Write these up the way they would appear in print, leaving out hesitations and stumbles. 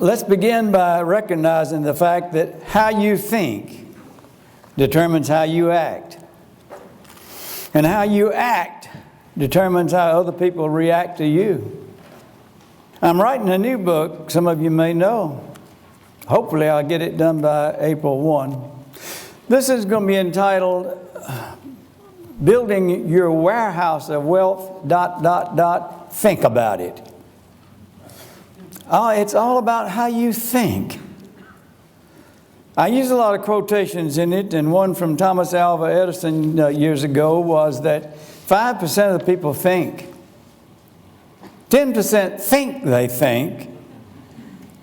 let's begin by recognizing the fact that how you think determines how you act. And how you act determines how other people react to you. I'm writing a new book, some of you may know. Hopefully I'll get it done by April 1. This is going to be entitled, Building Your Warehouse of Wealth, ... Think About It. It's all about how you think. I use a lot of quotations in it, and one from Thomas Alva Edison years ago was that 5% of the people think. 10% think they think.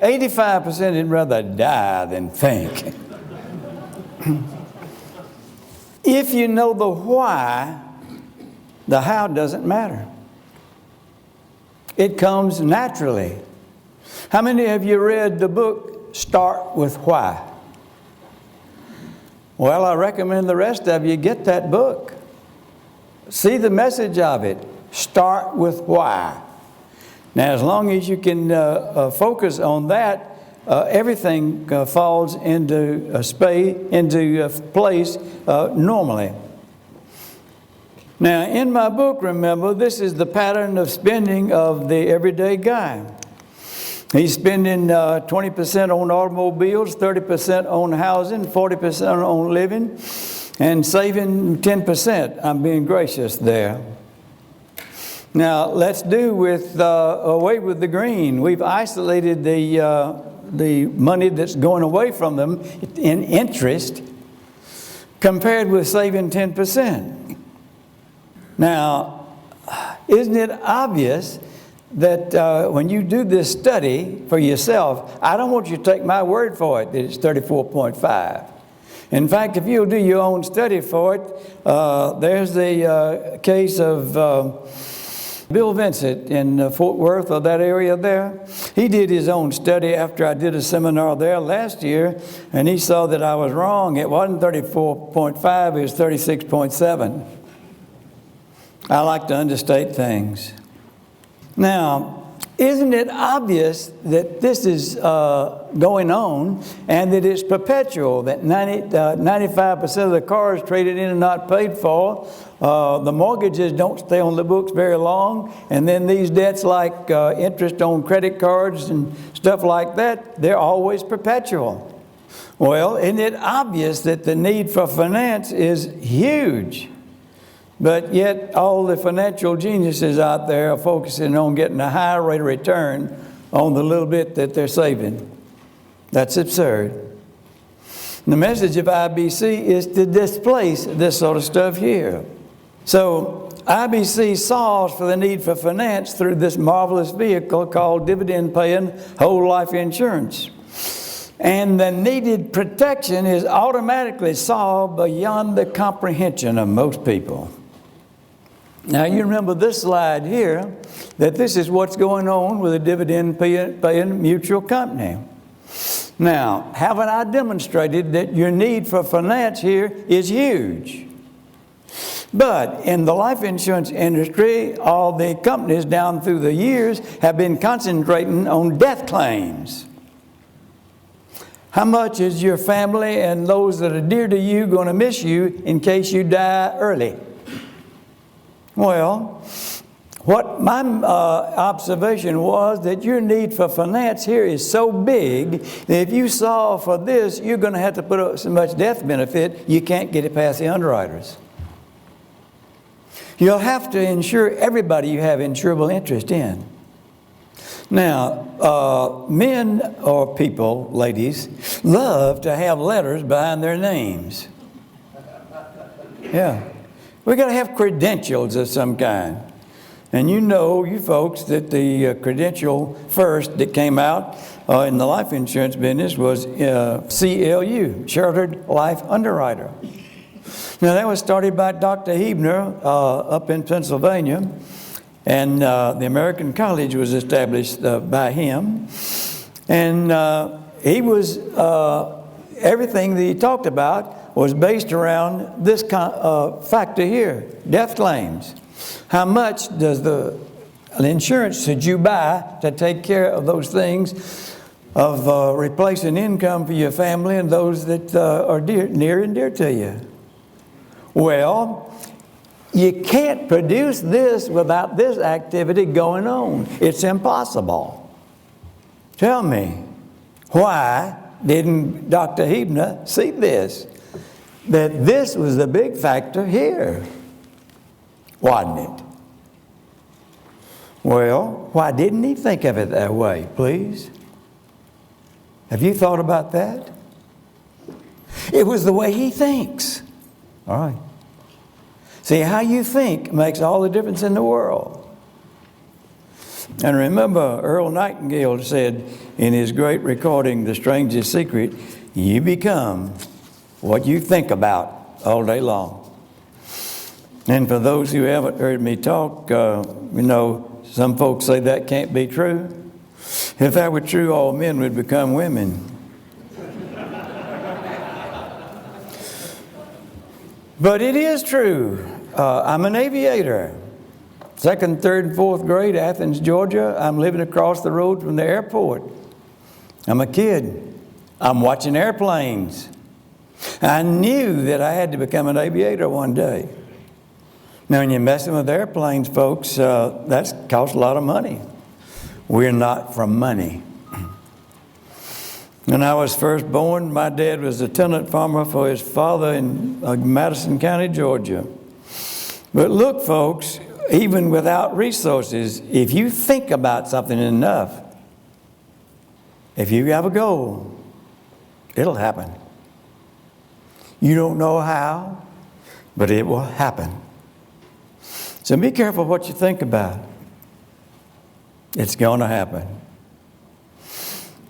85% would rather die than think. If you know the why, the how doesn't matter. It comes naturally. How many of you read the book, Start With Why? Well, I recommend the rest of you get that book. See the message of it. Start with why. Now, as long as you can focus on that, everything falls into place normally. Now, in my book, remember, this is the pattern of spending of the everyday guy. He's spending 20% on automobiles, 30% on housing, 40% on living, and saving 10%. I'm being gracious there. Now, let's do with away with the green. We've isolated the money that's going away from them in interest compared with saving 10%. Now, isn't it obvious that when you do this study for yourself, I don't want you to take my word for it that it's 34.5. In fact, if you'll do your own study for it, there's the case of Bill Vincent in Fort Worth, or that area there. He did his own study after I did a seminar there last year, and he saw that I was wrong. It wasn't 34.5, it was 36.7. I like to understate things. Now, isn't it obvious that this is going on and that it's perpetual, that 95% of the cars traded in and not paid for, the mortgages don't stay on the books very long, and then these debts like interest on credit cards and stuff like that, they're always perpetual. Well, isn't it obvious that the need for finance is huge? But yet all the financial geniuses out there are focusing on getting a high rate of return on the little bit that they're saving. That's absurd. The message of IBC is to displace this sort of stuff here. So IBC solves for the need for finance through this marvelous vehicle called dividend-paying whole life insurance. And the needed protection is automatically solved beyond the comprehension of most people. Now, you remember this slide here, that this is what's going on with a dividend-paying mutual company. Now, haven't I demonstrated that your need for finance here is huge? But in the life insurance industry, all the companies down through the years have been concentrating on death claims. How much is your family and those that are dear to you going to miss you in case you die early? Well, what my observation was that your need for finance here is so big that if you solve for this, you're going to have to put up so much death benefit you can't get it past the underwriters. You'll have to insure everybody you have insurable interest in. Now, men or people, ladies, love to have letters behind their names. Yeah. We've got to have credentials of some kind. And you know, you folks, that the credential first that came out in the life insurance business was CLU, Chartered Life Underwriter. Now, that was started by Dr. Hebner up in Pennsylvania. And the American College was established by him. And he was, everything that he talked about was based around this factor here, death claims. How much does the insurance should you buy to take care of those things of replacing income for your family and those that are near and dear to you. Well, you can't produce this without this activity going on. It's impossible. Tell me, why didn't Dr. Huebner see this? That this was the big factor here, wasn't it? Well, why didn't he think of it that way, please? Have you thought about that? It was the way he thinks. All right. See, how you think makes all the difference in the world. And remember, Earl Nightingale said in his great recording, The Strangest Secret, you become what you think about all day long. And for those who haven't heard me talk, some folks say that can't be true. If that were true, all men would become women. But it is true. I'm an aviator. 2nd, 3rd, and 4th grade, Athens, Georgia. I'm living across the road from the airport. I'm a kid. I'm watching airplanes. I knew that I had to become an aviator one day. Now, when you're messing with airplanes, folks, that costs a lot of money. We're not from money. When I was first born, my dad was a tenant farmer for his father in Madison County, Georgia. But look, folks, even without resources, if you think about something enough, if you have a goal, it'll happen. You don't know how, but it will happen. So be careful what you think about. It's going to happen.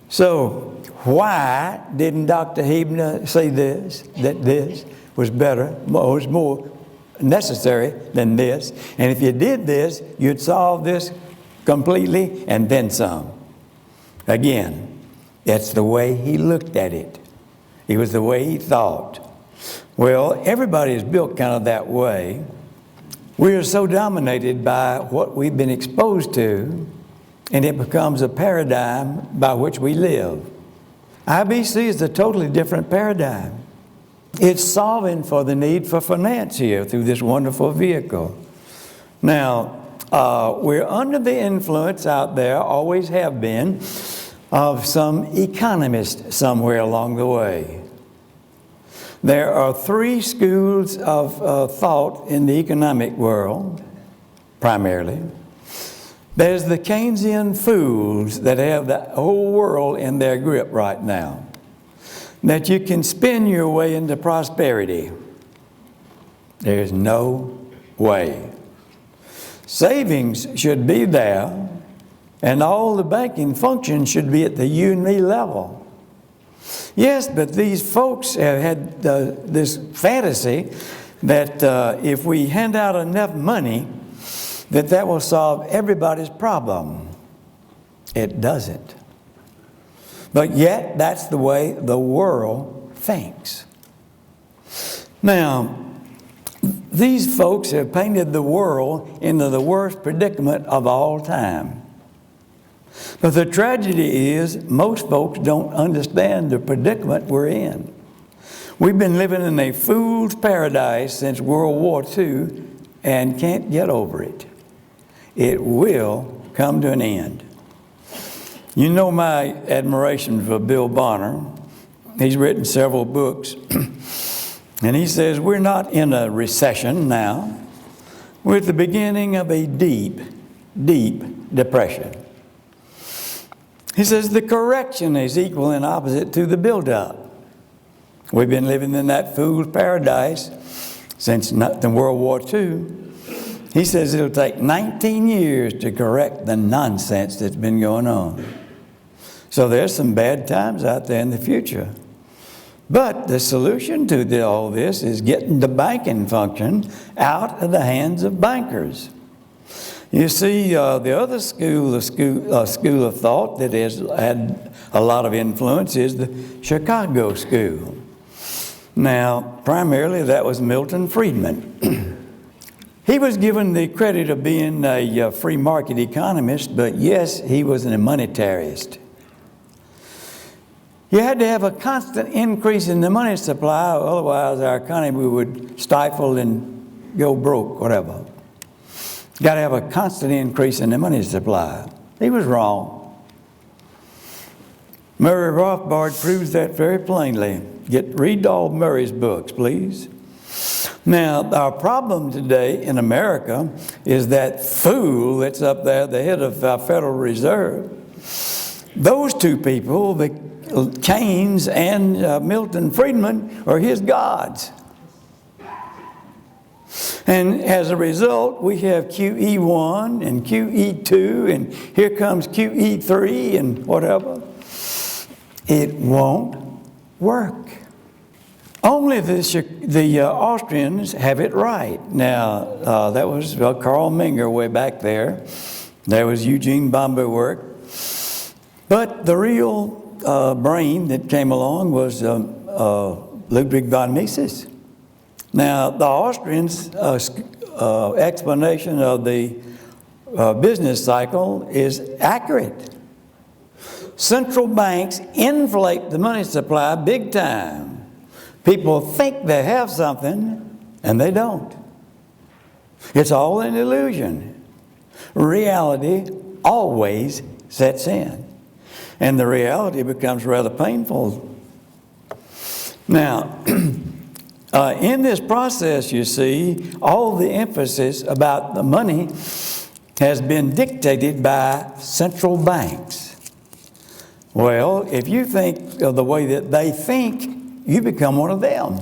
So why didn't Dr. Huebner say this, that this was better, was more necessary than this? And if you did this, you'd solve this completely and then some. Again, that's the way he looked at it. It was the way he thought. Well, everybody is built kind of that way. We are so dominated by what we've been exposed to, and it becomes a paradigm by which we live. IBC is a totally different paradigm. It's solving for the need for finance here through this wonderful vehicle. Now, we're under the influence out there, always have been, of some economist somewhere along the way. There are 3 schools of thought in the economic world, primarily. There's the Keynesian fools that have the whole world in their grip right now. That you can spin your way into prosperity. There's no way. Savings should be there, and all the banking functions should be at the you and me level. Yes, but these folks have had this fantasy that if we hand out enough money, that will solve everybody's problem. It doesn't. But yet, that's the way the world thinks. Now, these folks have painted the world into the worst predicament of all time. But the tragedy is, most folks don't understand the predicament we're in. We've been living in a fool's paradise since World War II and can't get over it. It will come to an end. You know my admiration for Bill Bonner. He's written several books. And he says, we're not in a recession now. We're at the beginning of a deep, deep depression. He says the correction is equal and opposite to the buildup. We've been living in that fool's paradise since World War II. He says it'll take 19 years to correct the nonsense that's been going on. So there's some bad times out there in the future. But the solution to all this is getting the banking function out of the hands of bankers. You see, the other school of thought that has had a lot of influence is the Chicago school. Now, primarily that was Milton Friedman. He was given the credit of being a free market economist, but yes, he was a monetarist. You had to have a constant increase in the money supply, otherwise our economy would stifle and go broke, whatever. Got to have a constant increase in the money supply. He was wrong. Murray Rothbard proves that very plainly. Read all Murray's books, please. Now, our problem today in America is that fool that's up there, the head of our Federal Reserve. Those two people, Keynes and Milton Friedman, are his gods. And as a result, we have QE1 and QE2, and here comes QE3 and whatever. It won't work. Only the Austrians have it right. Now, that was Carl Menger way back there. There was Eugene Bomberwork. But the real brain that came along was Ludwig von Mises. Now, the Austrians' explanation of the business cycle is accurate. Central banks inflate the money supply big time. People think they have something, and they don't. It's all an illusion. Reality always sets in, and the reality becomes rather painful. Now, in this process, you see, all the emphasis about the money has been dictated by central banks. Well, if you think of the way that they think, you become one of them.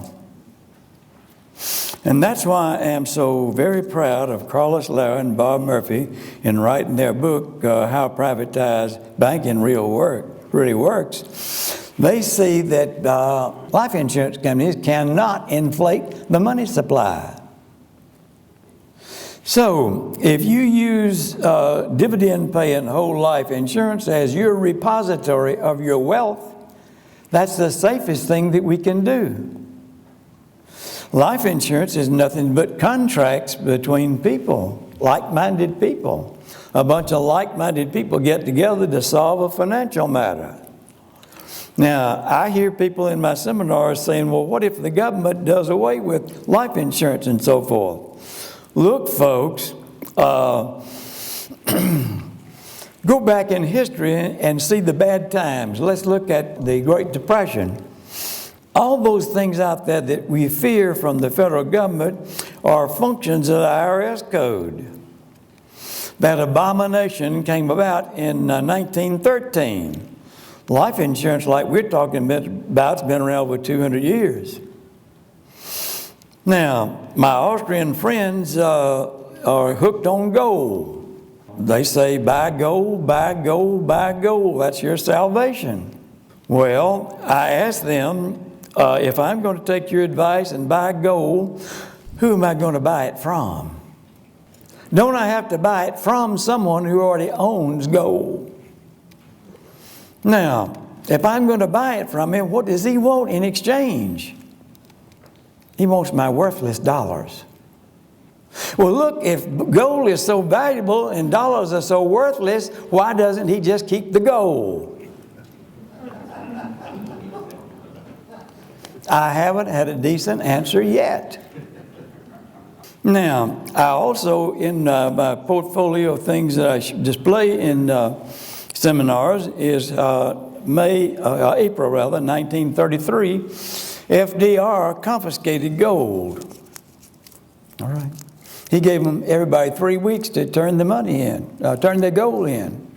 And that's why I am so very proud of Carlos Lara and Bob Murphy in writing their book, How Privatized Banking Really Works. They see that life insurance companies cannot inflate the money supply. So, if you use dividend-paying whole life insurance as your repository of your wealth, that's the safest thing that we can do. Life insurance is nothing but contracts between people, like-minded people. A bunch of like-minded people get together to solve a financial matter. Now, I hear people in my seminars saying, well, what if the government does away with life insurance and so forth? Look, folks, go back in history and see the bad times. Let's look at the Great Depression. All those things out there that we fear from the federal government are functions of the IRS code. That abomination came about in 1913. Life insurance, like we're talking about, has been around for 200 years. Now, my Austrian friends are hooked on gold. They say, buy gold, buy gold, buy gold. That's your salvation. Well, I asked them, if I'm going to take your advice and buy gold, who am I going to buy it from? Don't I have to buy it from someone who already owns gold? Now, if I'm going to buy it from him, what does he want in exchange? He wants my worthless dollars. Well, look, if gold is so valuable and dollars are so worthless, why doesn't he just keep the gold? I haven't had a decent answer yet. Now, I also, in my portfolio of things that I display in seminars is April 1933, FDR confiscated gold. All right. He gave everybody 3 weeks to turn the money in, turn their gold in.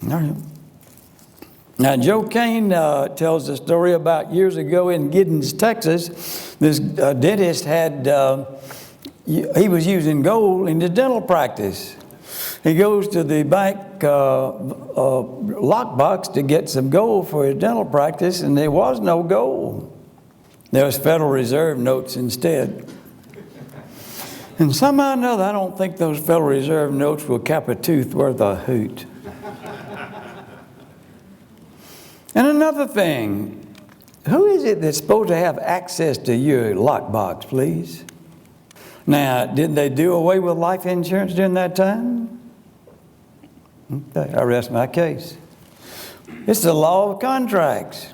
All right. Now, Joe Kane tells a story about years ago in Giddens, Texas. This dentist he was using gold in his dental practice. He goes to the bank lockbox to get some gold for his dental practice, and there was no gold. There was Federal Reserve notes instead. And somehow or another, I don't think those Federal Reserve notes will cap a tooth worth a hoot. And another thing, who is it that's supposed to have access to your lockbox, please? Now, did they do away with life insurance during that time? Okay, I rest my case. It's the law of contracts.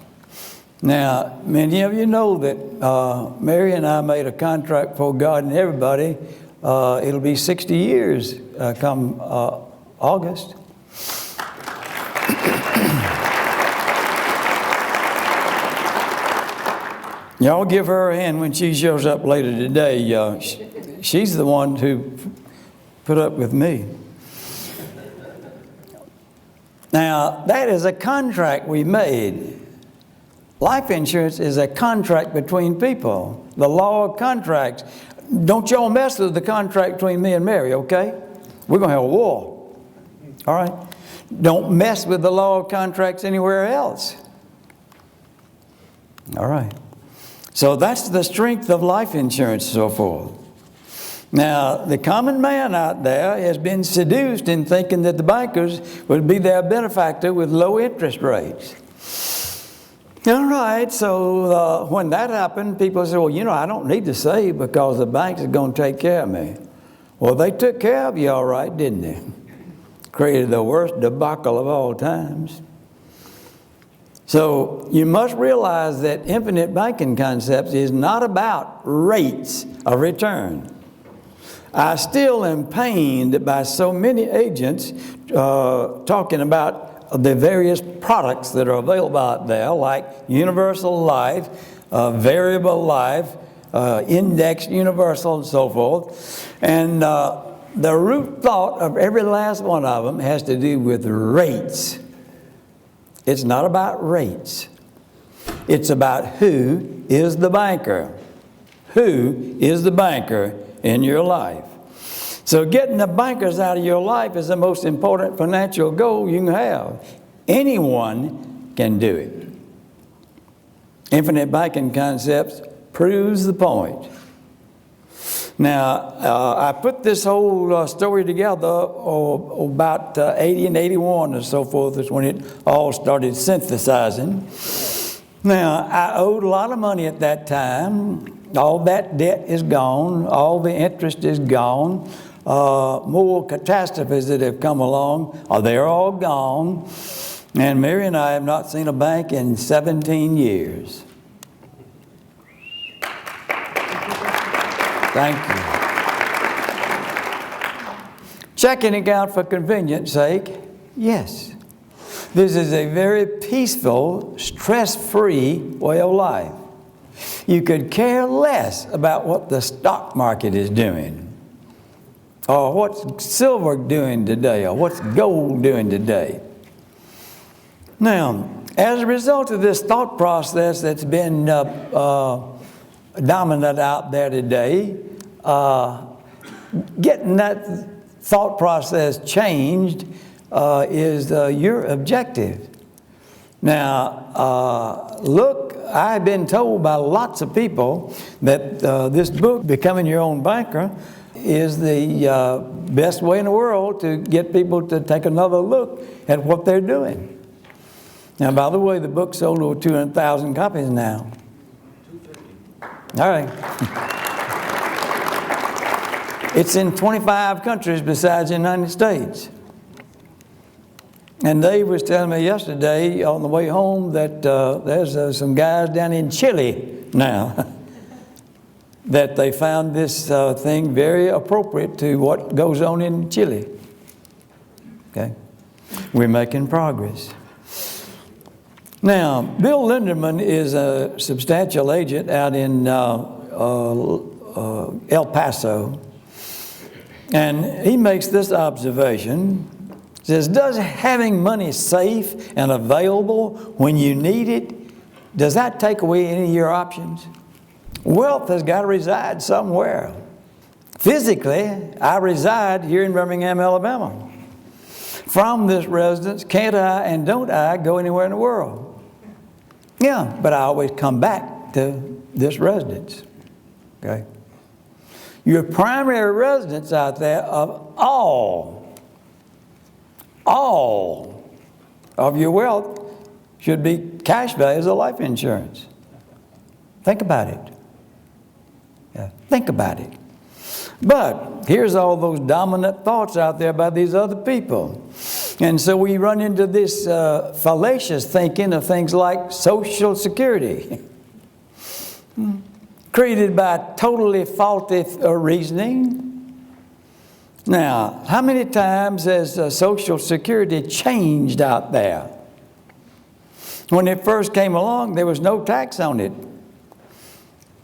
Now, many of you know that Mary and I made a contract for God and everybody. It'll be 60 years come August. Y'all give her a hand when she shows up later today. She's the one who put up with me. Now, that is a contract we made. Life insurance is a contract between people. The law of contracts. Don't y'all mess with the contract between me and Mary, okay? We're going to have a war. All right? Don't mess with the law of contracts anywhere else. All right. So that's the strength of life insurance and so forth. Now, the common man out there has been seduced in thinking that the bankers would be their benefactor with low interest rates. All right, so when that happened, people said, well, you know, I don't need to save because the banks are going to take care of me. Well, they took care of you all right, didn't they? Created the worst debacle of all times. So you must realize that infinite banking concepts is not about rates of return. I still am pained by so many agents talking about the various products that are available out there, like universal life, variable life, indexed universal, and so forth. And the root thought of every last one of them has to do with rates. It's not about rates. It's about who is the banker. Who is the banker in your life? So getting the bankers out of your life is the most important financial goal you can have. Anyone can do it. Infinite banking concepts proves the point. Now, I put this whole story together about 80 and 81 or so forth is when it all started synthesizing. Now, I owed a lot of money at that time. All that debt is gone. All the interest is gone. More catastrophes that have come along, they're all gone. And Mary and I have not seen a bank in 17 years. Thank you. Checking account for convenience sake, yes. This is a very peaceful, stress-free way of life. You could care less about what the stock market is doing, or what's silver doing today, or what's gold doing today. Now, as a result of this thought process that's been dominant out there today, getting that thought process changed is your objective. Now, look, I've been told by lots of people that this book, Becoming Your Own Banker, is the best way in the world to get people to take another look at what they're doing. Now, by the way, the book sold over 200,000 copies now. All right. It's in 25 countries besides the United States. And Dave was telling me yesterday on the way home that there's some guys down in Chile now that they found this thing very appropriate to what goes on in Chile. Okay? We're making progress. Now, Bill Linderman is a substantial agent out in El Paso. And he makes this observation. He says, does having money safe and available when you need it, does that take away any of your options? Wealth has got to reside somewhere. Physically, I reside here in Birmingham, Alabama. From this residence, can't I and don't I go anywhere in the world? Yeah, but I always come back to this residence. Okay? Your primary residence out there of all of your wealth should be cash values of life insurance. Think about it. Yeah, think about it. But here's all those dominant thoughts out there by these other people. And so we run into this fallacious thinking of things like Social Security, created by totally faulty reasoning. Now, how many times has Social Security changed out there? When it first came along, there was no tax on it.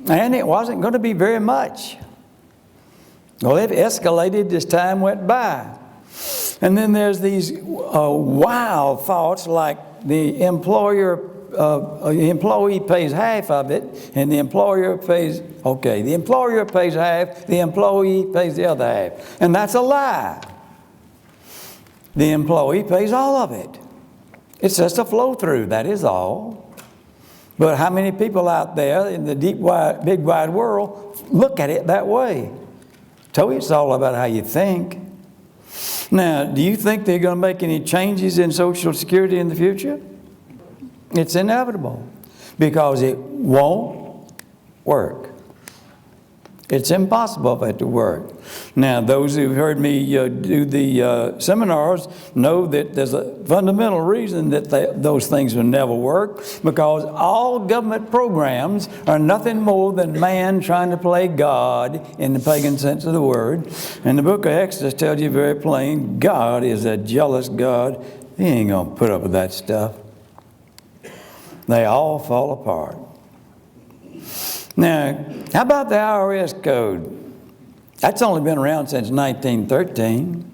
And it wasn't going to be very much. Well, it escalated as time went by. And then there's these wild thoughts like the employee pays half of it, and the employer pays, the employer pays half, the employee pays the other half. And that's a lie. The employee pays all of it. It's just a flow through, that is all. But how many people out there in the big wide world look at it that way? So it's all about how you think. Now, do you think they're going to make any changes in Social Security in the future? It's inevitable because it won't work. It's impossible for it to work. Now, those who've heard me do the seminars know that there's a fundamental reason that those things will never work, because all government programs are nothing more than man trying to play God in the pagan sense of the word. And the book of Exodus tells you very plain, God is a jealous God. He ain't going to put up with that stuff. They all fall apart. Now, how about the IRS code? That's only been around since 1913.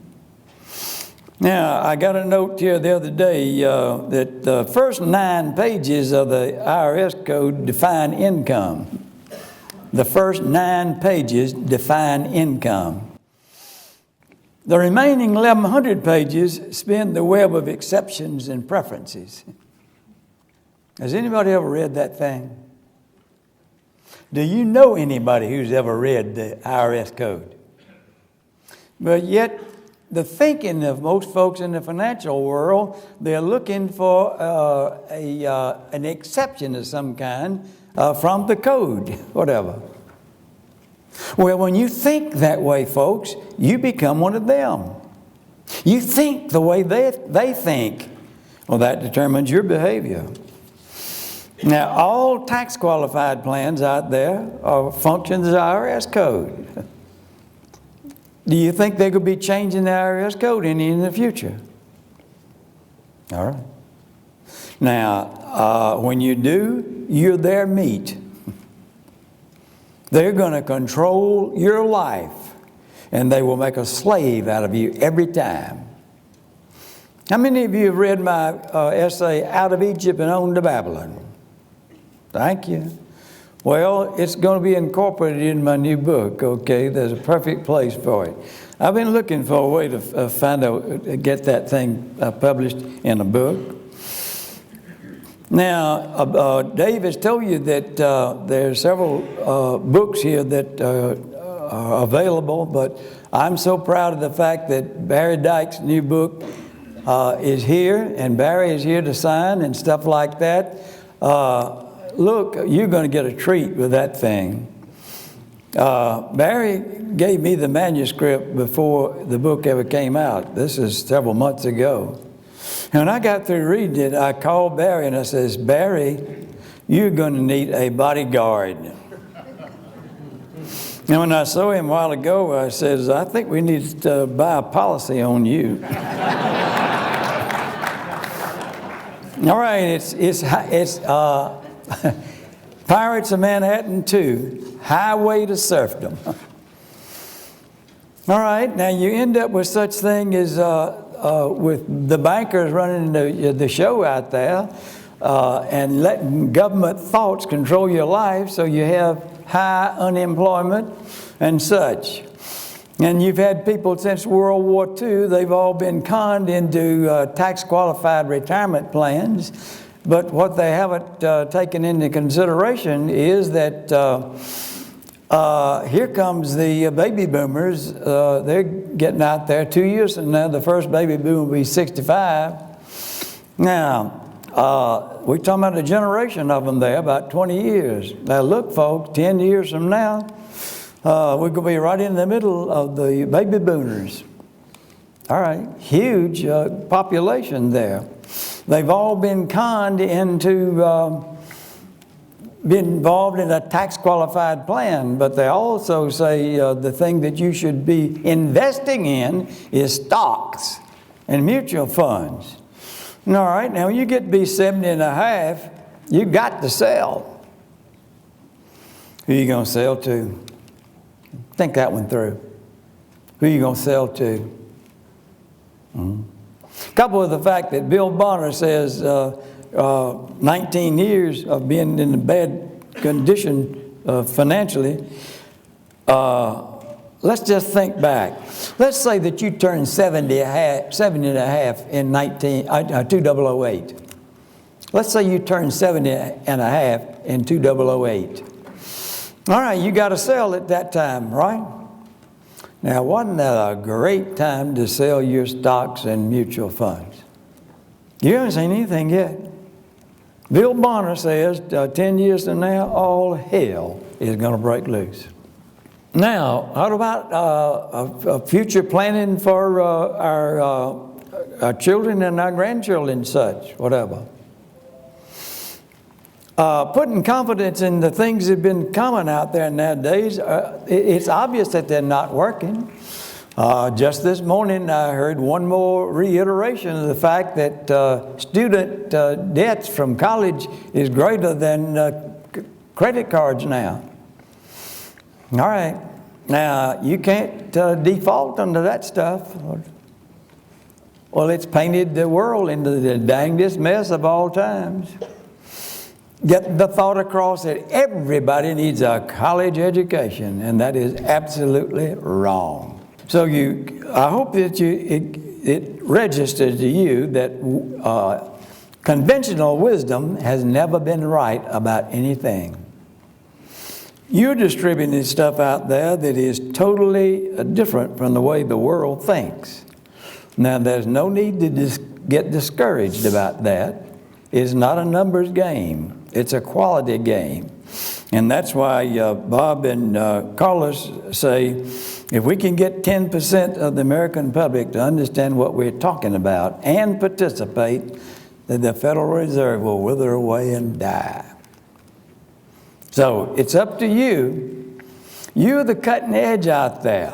Now, I got a note here the other day that the first 9 pages of the IRS code define income. The first 9 pages define income. The remaining 1,100 pages spin the web of exceptions and preferences. Has anybody ever read that thing? Do you know anybody who's ever read the IRS code? But yet, the thinking of most folks in the financial world, they're looking for an exception of some kind from the code, whatever. Well, when you think that way, folks, you become one of them. You think the way they think. Well, that determines your behavior. Now, all tax qualified plans out there are functions of the IRS code. Do you think they're going to be changing the IRS code any in the future? All right. Now, when you do, you're their meat. They're going to control your life, and they will make a slave out of you every time. How many of you have read my essay, Out of Egypt and On to Babylon? Thank you. Well, it's going to be incorporated in my new book, okay? There's a perfect place for it. I've been looking for a way to get that thing published in a book. Now, Dave has told you that there are several books here that are available, but I'm so proud of the fact that Barry Dyke's new book is here, and Barry is here to sign and stuff like that. Look, you're going to get a treat with that thing. Barry gave me the manuscript before the book ever came out. This is several months ago. And when I got through reading it, I called Barry and I says, Barry, you're going to need a bodyguard. And when I saw him a while ago, I says, I think we need to buy a policy on you. All right, it's Pirates of Manhattan 2, Highway to Serfdom. All right, now you end up with such thing as with the bankers running the show out there and letting government thoughts control your life, so you have high unemployment and such. And you've had people since World War II, they've all been conned into tax-qualified retirement plans. But what they haven't taken into consideration is that here comes the baby boomers. They're getting out there 2 years from now. The first baby boom will be 65. Now, we're talking about a generation of them there, about 20 years. Now, look, folks, 10 years from now, we're going to be right in the middle of the baby boomers. All right, huge population there. They've all been conned into being involved in a tax-qualified plan, but they also say the thing that you should be investing in is stocks and mutual funds. All right, now when you get to be 70 and a half, you got to sell. Who are you going to sell to? Think that one through. Who are you going to sell to? Coupled with the fact that Bill Bonner says 19 years of being in a bad condition financially, let's just think back. Let's say that you turned 70 and a half in 2008. Let's say you turned 70 and a half in 2008. All right, you got to sell at that time, right? Now, wasn't that a great time to sell your stocks and mutual funds? You haven't seen anything yet. Bill Bonner says 10 years from now, all hell is going to break loose. Now, what about a future planning for our children and our grandchildren and such, whatever? Putting confidence in the things that have been common out there nowadays, it's obvious that they're not working. Just this morning, I heard one more reiteration of the fact that student debts from college is greater than credit cards now. All right. Now, you can't default under that stuff. Well, it's painted the world into the dangest mess of all times. Get the thought across that everybody needs a college education, and that is absolutely wrong. So I hope that it registers to you that conventional wisdom has never been right about anything. You're distributing stuff out there that is totally different from the way the world thinks. Now, there's no need to get discouraged about that. It's not a numbers game. It's a quality game. And that's why Bob and Carlos say, if we can get 10% of the American public to understand what we're talking about and participate, then the Federal Reserve will wither away and die. So it's up to you. You're the cutting edge out there.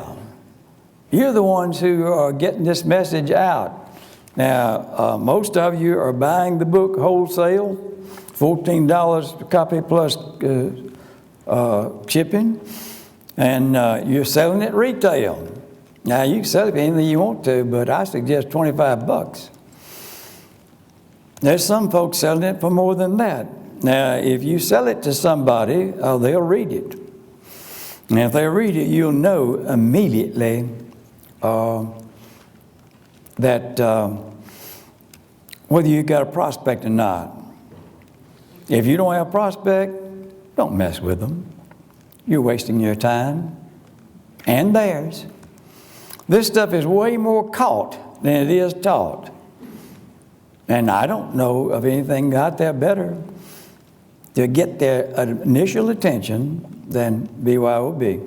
You're the ones who are getting this message out. Now, most of you are buying the book wholesale, $14 a copy plus shipping, and you're selling it retail. Now, you can sell it for anything you want to, but I suggest $25. There's some folks selling it for more than that. Now, if you sell it to somebody, they'll read it. And if they read it, you'll know immediately that whether you got a prospect or not. If you don't have a prospect, don't mess with them. You're wasting your time and theirs. This stuff is way more caught than it is taught. And I don't know of anything out there better to get their initial attention than BYOB.